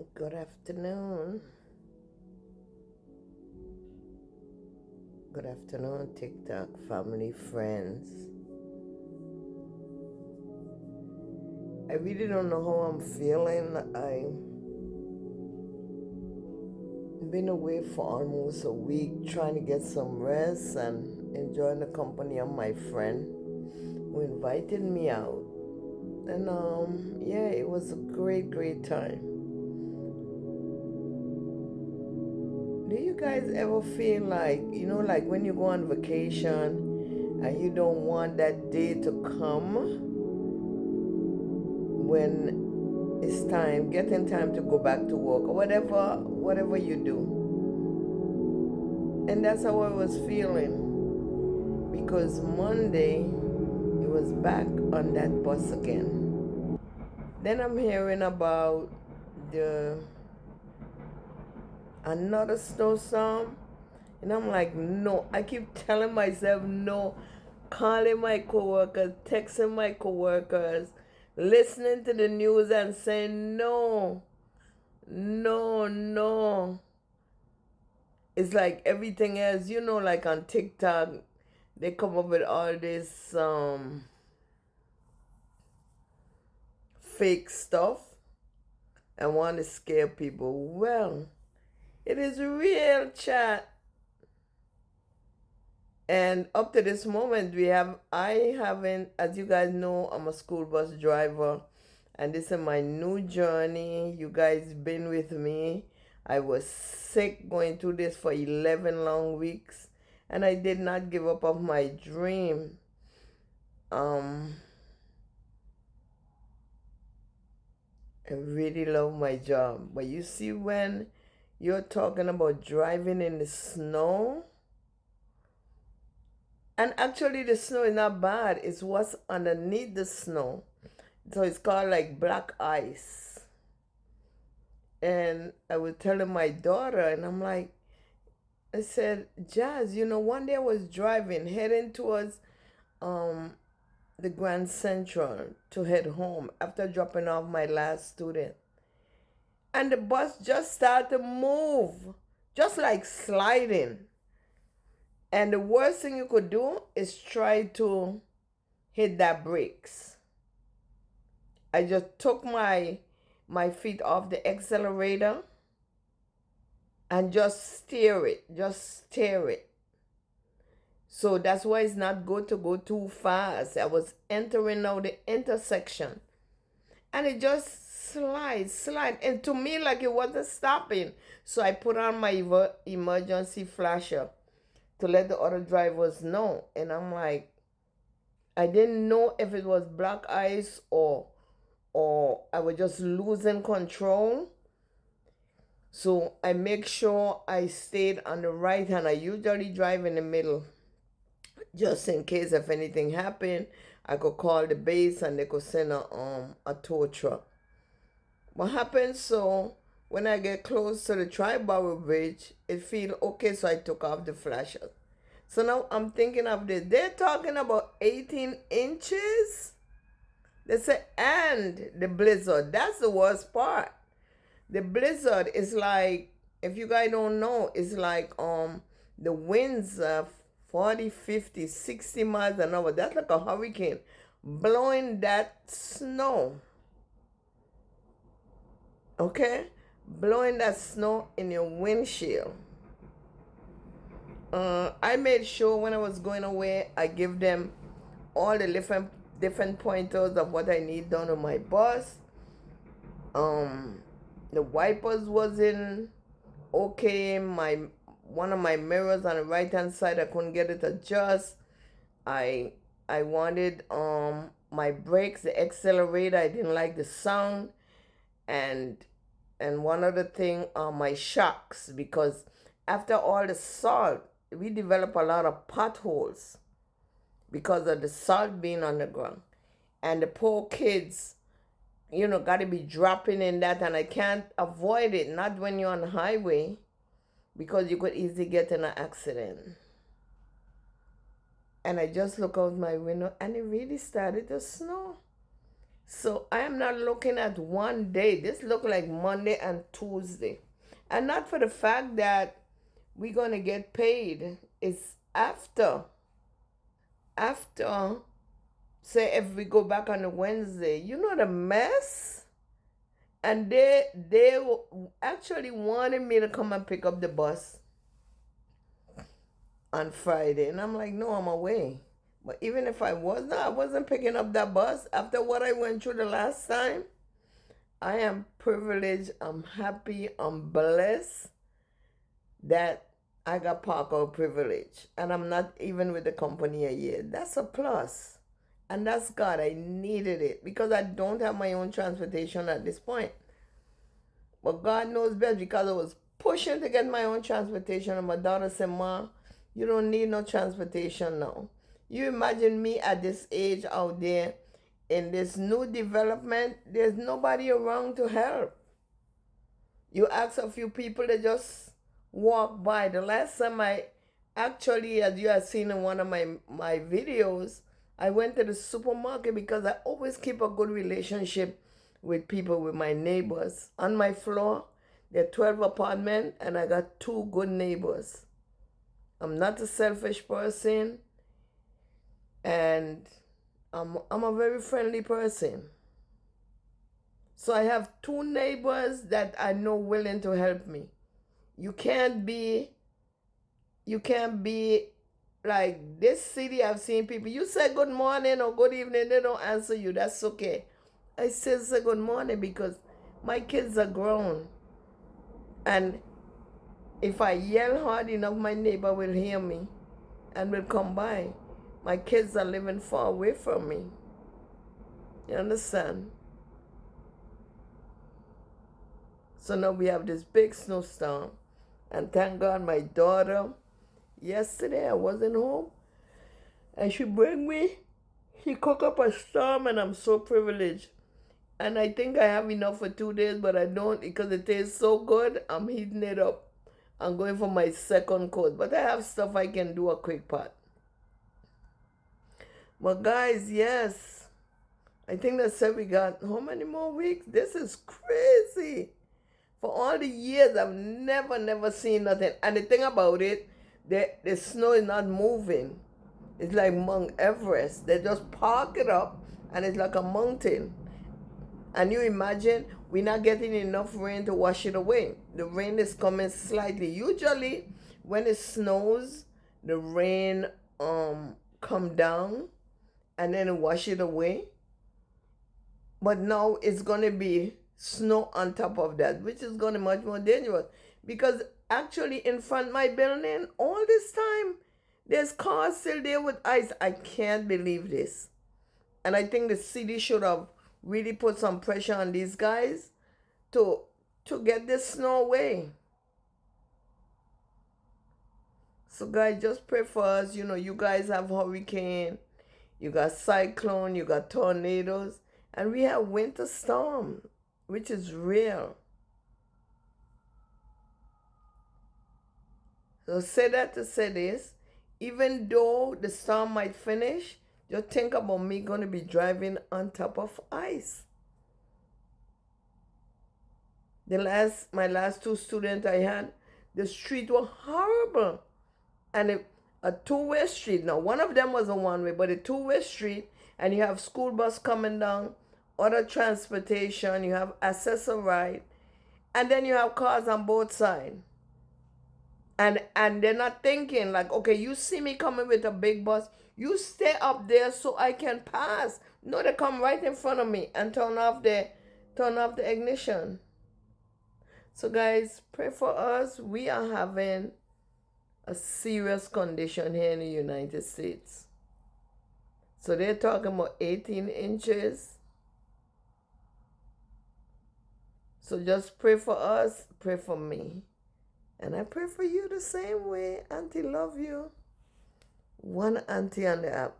Good afternoon. Good afternoon, TikTok family, friends. I really don't know how I'm feeling. I've been away for almost a week trying to get some rest and enjoying the company of my friend who invited me out. And yeah, it was a great time. Do you guys ever feel like, like when you go on vacation and you don't want that day to come when it's time, getting time to go back to work or whatever you do. And that's how I was feeling because Monday it was back on that bus again. Then I'm hearing about the another snowstorm, and I'm like, no. I keep telling myself no, calling my coworkers, texting my coworkers, listening to the news and saying no, no. It's like everything else, like on TikTok, they come up with all this fake stuff and want to scare people. Well, it is real, chat. And up to this moment, I haven't, as you guys know, I'm a school bus driver, and this is my new journey. You guys been with me. I was sick going through this for 11 long weeks, and I did not give up of my dream. Um, I really love my job. But you see, when you're talking about driving in the snow, and actually the snow is not bad, it's what's underneath the snow. So it's called like black ice. And I was telling my daughter, and I'm like, I said, Jazz, one day I was driving, heading towards um, the Grand Central to head home after dropping off my last student. And the bus just started to move, just like sliding. And the worst thing you could do is try to hit that brakes. I just took my feet off the accelerator and just steer it. So that's why it's not good to go too fast. I was entering now the intersection and it just slide. And to me, like it wasn't stopping. So I put on my emergency flasher to let the other drivers know. And I'm like, I didn't know if it was black ice or I was just losing control. So I make sure I stayed on the right hand. I usually drive in the middle just in case if anything happened. I could call the base and they could send a tow truck. What happened? So when I get close to the Tri-Barrel Bridge, it feel okay, so I took off the flasher. So now I'm thinking of this. They're talking about 18 inches. They say, and the blizzard. That's the worst part. The blizzard is like, if you guys don't know, it's like the winds are 40, 50, 60 miles an hour. That's like a hurricane blowing that snow. Okay? Blowing that snow in your windshield. I made sure when I was going away, I give them all the different pointers of what I need done on my bus. The wipers wasn't okay. One of my mirrors on the right hand side, I couldn't get it adjust. I wanted my brakes, the accelerator, I didn't like the sound, and one other thing, my shocks, because after all the salt, we develop a lot of potholes because of the salt being on the ground, and the poor kids, got to be dropping in that, and I can't avoid it. Not when you're on the highway, because you could easily get in an accident. And I just look out my window, and it really started to snow. So I am not looking at one day. This look like Monday and Tuesday. And not for the fact that we're gonna get paid. It's after say if we go back on a Wednesday, you know the mess. And they actually wanted me to come and pick up the bus on Friday, and I'm like, no, I'm away. But even if I was not, I wasn't picking up that bus after what I went through the last time. I am privileged. I'm happy. I'm blessed that I got parkour privilege, and I'm not even with the company a year. That's a plus. And that's God. I needed it because I don't have my own transportation at this point. But God knows best because I was pushing to get my own transportation. And my daughter said, Ma, you don't need no transportation now. You imagine me at this age out there in this new development, there's nobody around to help. You ask a few people to just walk by. The last time I actually, as you have seen in one of my videos, I went to the supermarket because I always keep a good relationship with people, with my neighbors. On my floor, there are 12 apartments, and I got 2 good neighbors. I'm not a selfish person, and I'm a very friendly person. So I have 2 neighbors that I know willing to help me. You can't be like this city. I've seen people, you say good morning or good evening, they don't answer you. That's okay. I still say good morning because my kids are grown. And if I yell hard enough, my neighbor will hear me and will come by. My kids are living far away from me. You understand? So now we have this big snowstorm. And thank God my daughter, yesterday I wasn't home, and she bring me, she cook up a storm, and I'm so privileged. And I think I have enough for 2 days, but I don't because it tastes so good. I'm heating it up. I'm going for my second coat. But I have stuff I can do a quick pot. But guys, yes. I think they said we got how many more weeks? This is crazy. For all the years, I've never seen nothing. And the thing about it, the snow is not moving. It's like Mount Everest. They just park it up, and it's like a mountain. And you imagine we're not getting enough rain to wash it away. The rain is coming slightly. Usually when it snows, the rain come down and then wash it away. But now it's gonna be snow on top of that, which is gonna be much more dangerous. Because actually in front of my building, all this time, there's cars still there with ice. I can't believe this. And I think the city should have really put some pressure on these guys to get this snow away. So guys, just pray for us. You know, you guys have hurricane, you got cyclone, you got tornadoes, and we have winter storm, which is real. So say that to say this, even though the storm might finish, just think about me going to be driving on top of ice. My last 2 students I had, the street were horrible. And a 2-way street. Now, one of them was a 1-way, but a 2-way street, and you have school bus coming down, other transportation, you have accessor ride, and then you have cars on both sides. And they're not thinking like, okay, you see me coming with a big bus, you stay up there so I can pass. No, they come right in front of me and turn off the ignition. So guys, pray for us. We are having a serious condition here in the United States. So they're talking about 18 inches. So just pray for us, pray for me. And I pray for you the same way. Auntie love you. One auntie on the app.